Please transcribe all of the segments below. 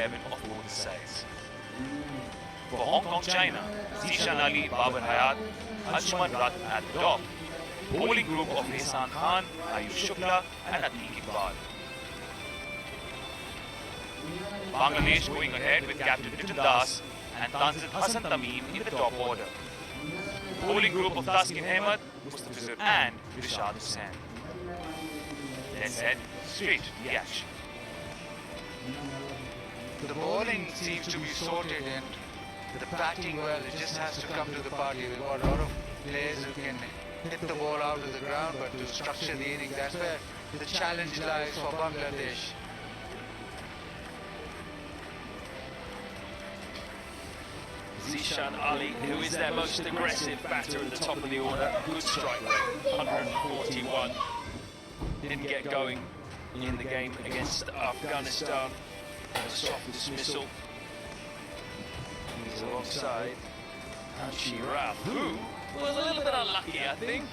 11 of both sides. For Hong Kong, China, Zishan Ali, Babar Hayat, Anjuman Ratna at the top. Bowling group of Ehsan Khan, Ayush Shukla and Atiq Iqbal. Bangladesh going ahead with Captain Nitin Das and Tanzil Hassan Tamim in the top order. Bowling group of Taskin Ahmed, Mustafizur and Rishad Hussain. Let's head straight to the action. The bowling seems to be sorted and the batting, well, it just has to come to the party. We've got a lot of players who can hit the ball out of the ground, but to structure the innings, that's where the challenge lies for Bangladesh. Zishan Ali, who is their most aggressive batter at the top of the order. Good strike rate, 141. Didn't get going in the game against Afghanistan. A soft dismissal. He's alongside Anshi Raf, who was a little bit unlucky, I think,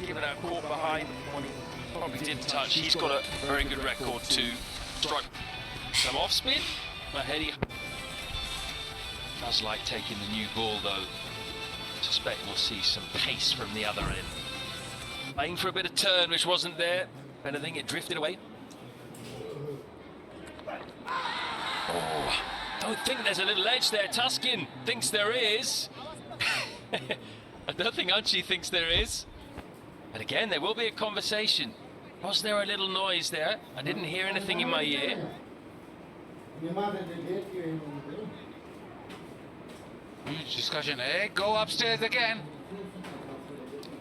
given out caught behind when he probably didn't touch. He's got a very good record to strike some off spin. Mahedi does like taking the new ball, though. Suspect we'll see some pace from the other end. Playing for a bit of turn, which wasn't there. If anything, it drifted away. Oh, don't think there's a little edge there. Tuskin thinks there is. I don't think Anchi thinks there is. But again, there will be a conversation. Was there a little noise there? I didn't hear anything in my ear. Huge discussion. Hey, go upstairs again.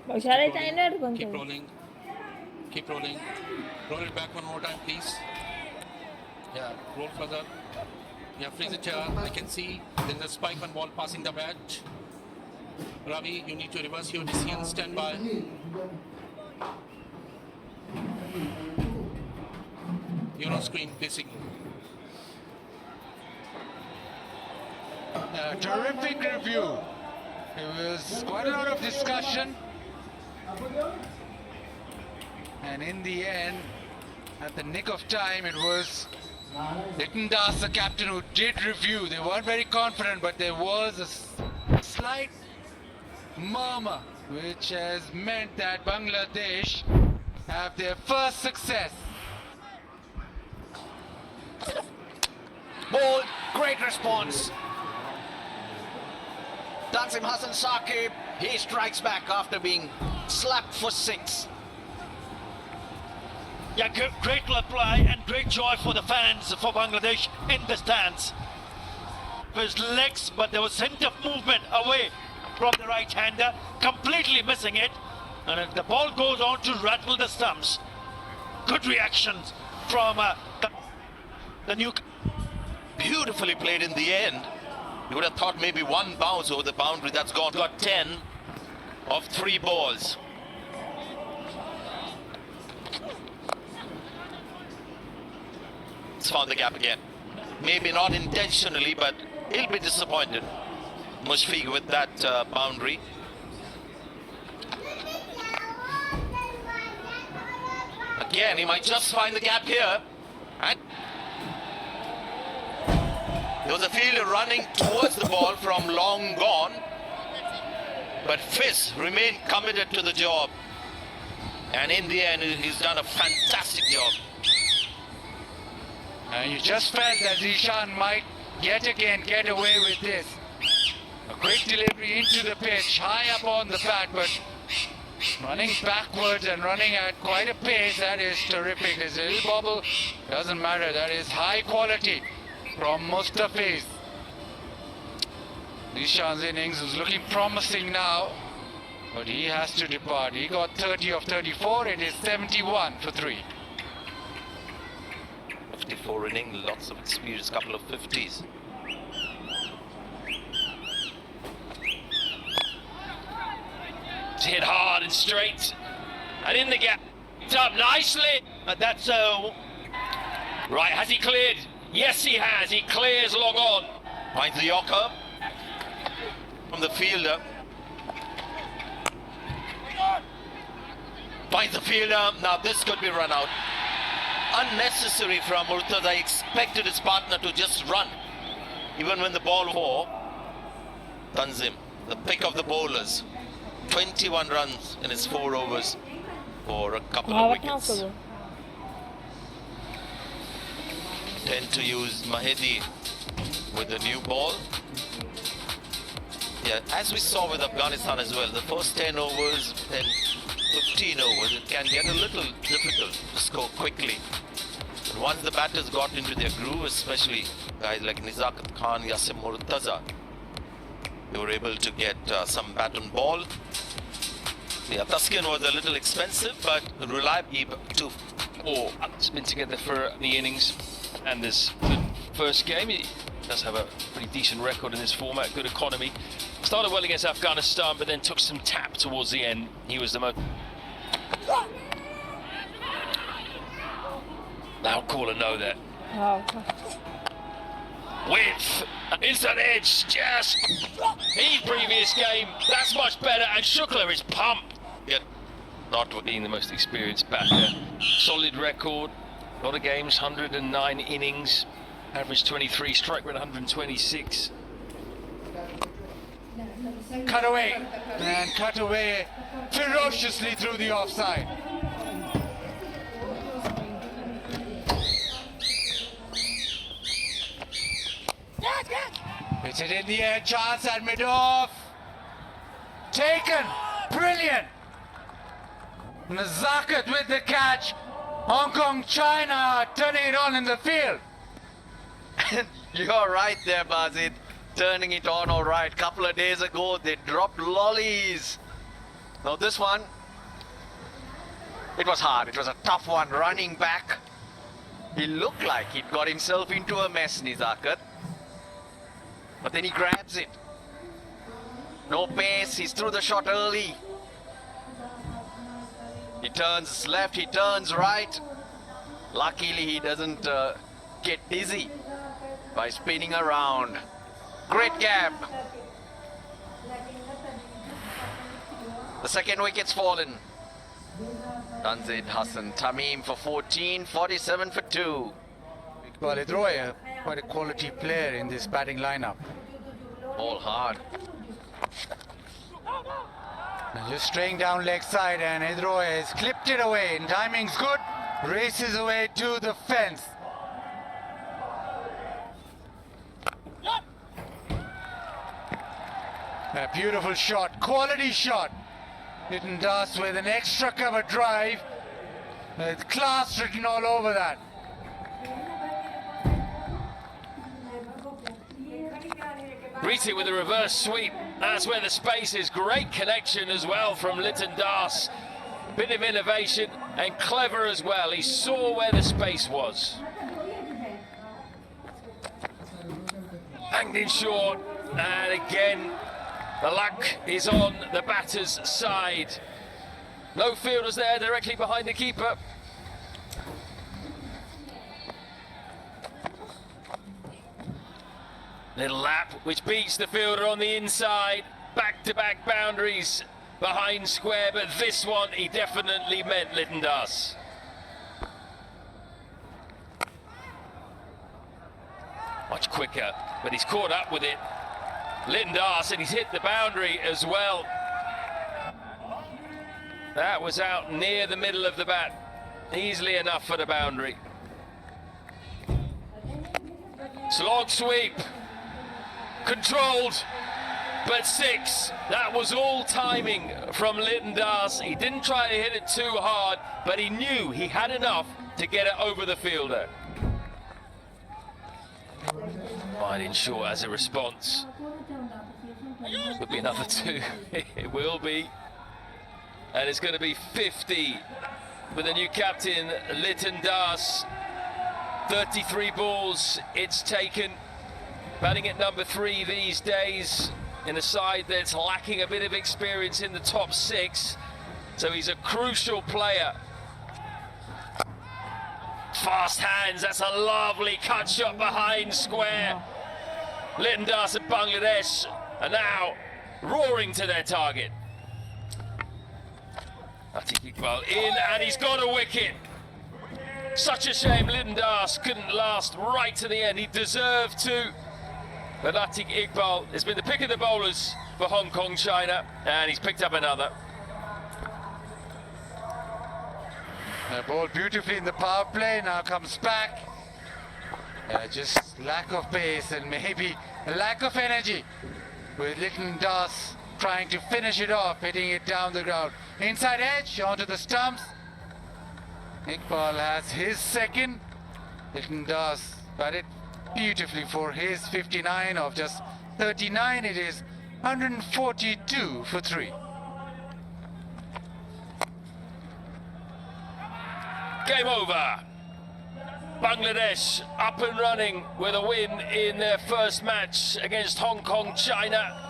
Keep rolling. Keep rolling. Roll it back one more time, please. Yeah, roll further. Yeah, freeze it here. I can see there's a spike on ball passing the bat. Ravi, you need to reverse your decision. Stand by. You're on screen, basic. Terrific review. There was quite a lot of discussion. And in the end, at the nick of time, it was Nitin Das, the captain, who did review. They weren't very confident, but there was a slight murmur, which has meant that Bangladesh have their first success. Ball, great response. Tanzim Hassan Saqib, he strikes back after being slapped for 6. Yeah, great reply and great joy for the fans for Bangladesh in the stands. His legs, but there was scent of movement away from the right-hander, completely missing it. And the ball goes on to rattle the stumps. Good reactions from the new... Beautifully played in the end. You would have thought maybe one bounce over the boundary. That's got 10 of 3 balls. It's found the gap again. Maybe not intentionally, but he'll be disappointed. Mushfiq with that boundary. Again, he might just find the gap here. And there was a fielder running towards the ball from long gone. But Fis remained committed to the job. And in the end, he's done a fantastic job. And you just felt that Zishan might yet again get away with this. A great delivery into the pitch, high up on the bat, but running backwards and running at quite a pace, that is terrific. There's a little bobble, doesn't matter, that is high quality from Mustafiz. Zishan's innings is looking promising now, but he has to depart. He got 30 of 34, it is 71 for 3. 54 inning, lots of experience, couple of 50s. It's hit hard and straight. And in the gap. It's up nicely. That's right, has he cleared? Yes, he has. He clears long on. Finds the Yorker from the fielder. Finds the fielder. Now this could be run out. Unnecessary. unnecessary from Murtaza. He expected his partner to just run. Even when the ball for Tanzim, the pick of the bowlers. 21 runs in his 4 overs for a couple of wickets. Tend to use Mahedi with the new ball. Yeah, as we saw with Afghanistan as well, the first 10 overs, then 15 overs, it can get a little difficult to score quickly. But once the batters got into their groove, especially guys like Nizakat Khan, Yasim Murtaza, they were able to get some bat on ball. Yeah, Taskin was a little expensive, but reliable too. It's been together for the innings and this first game. He does have a pretty decent record in this format, good economy. Started well against Afghanistan, but then took some tap towards the end. He was the most... Now caller no there. Oh. Width, inside edge, just... In previous game, that's much better, and Shukla is pumped. Yeah, not Being the most experienced batter. Solid record, a lot of games, 109 innings, average 23, strike rate 126. Cut away, and cut away ferociously through the offside. It's it in the air, chance at mid-off. Taken, brilliant. Nazakat with the catch. Hong Kong, China turning it on in the field. You're right there, Bazid. Turning it on all right. Couple of days ago, they dropped lollies. Now this one, it was hard. It was a tough one. Running back, he looked like he'd got himself into a mess, Nizakat. But then he grabs it. No pace. He's through the shot early. He turns left. He turns right. Luckily, he doesn't get dizzy by spinning around. Great gap. The second wicket's fallen. Tanzid Hassan Tamim for 14, 47 for 2. Well, Idroya, quite a quality player in this batting lineup. All hard. Now just straying down leg side, and Idroya has clipped it away. And timing's good. Races away to the fence. A beautiful shot, quality shot. Litton Das with an extra cover drive. With class written all over that. Riti with a reverse sweep. That's where the space is. Great connection as well from Litton Das. Bit of innovation and clever as well. He saw where the space was. Banged in short, and again the luck is on the batter's side. No fielders there directly behind the keeper. Little lap which beats the fielder on the inside. Back-to-back boundaries behind square, but this one he definitely meant Litton Das. Much quicker, but he's caught up with it. Litton Das, and he's hit the boundary as well. That was out near the middle of the bat. Easily enough for the boundary. Slog sweep. Controlled, but 6. That was all timing from Litton Das. He didn't try to hit it too hard, but he knew he had enough to get it over the fielder. Wide in short as a response. Could be another 2. It will be. And it's going to be 50 with the new captain, Litton Das. 33 balls it's taken. Batting at number 3 these days in a side that's lacking a bit of experience in the top 6. So he's a crucial player. Fast hands, that's a lovely cut shot behind square. Litton Das of Bangladesh are now roaring to their target. Atiq Iqbal in, and he's got a wicket. Such a shame Lyndon Das couldn't last right to the end. He deserved to. But Latik Iqbal has been the pick of the bowlers for Hong Kong, China, and he's picked up another. Bowled beautifully in the power play, now comes back. Just lack of pace and maybe a lack of energy with Lyndon Das trying to finish it off, hitting it down the ground. Inside edge, onto the stumps. Iqbal has his second. Lyndon Das batted beautifully for his 59 of just 39. It is 142 for 3. Game over. Bangladesh up and running with a win in their first match against Hong Kong, China.